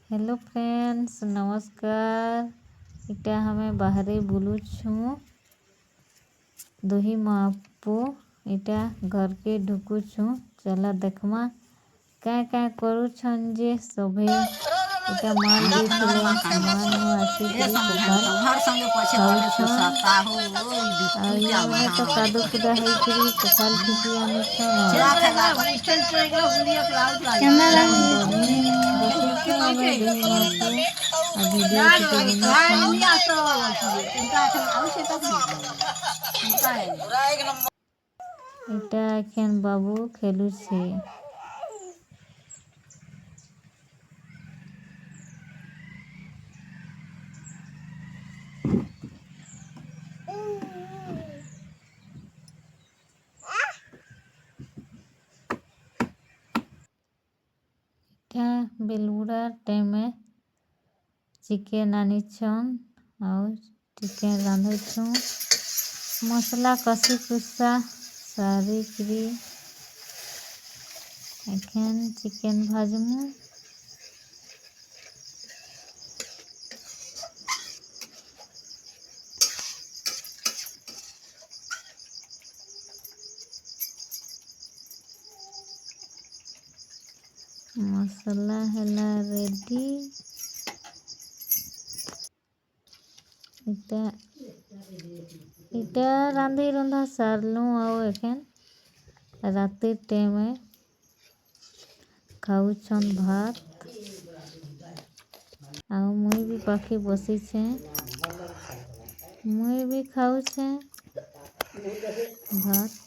hello friends नमस्कार इटा हमें बाहरे बुलुछु दुही मापू इटा घर के ढुकुछु चला देखमा क्या क्या करुछन जे सभे इटा मान देथिले मान नु आसी खाउछन तो कादो कुदा है करी पखाल ठिकी आनुछन बसिछु हमें दुही मापू आ वीडियो किटे इटा एखन बाबू खेलुछे बेलुड़ा टाइम चिकेन आनिछन और चिकेन रांधुछु मसला कसी कुसा सारी करी एखन चिकेन भाजमु मसला हैला रेडी इटा इटा रांधि रंधा सारलु आउ एखन रातिर टाइम खाउछन भात आउ मुई भी पाखे बसी छे मुई भी खाउछे भात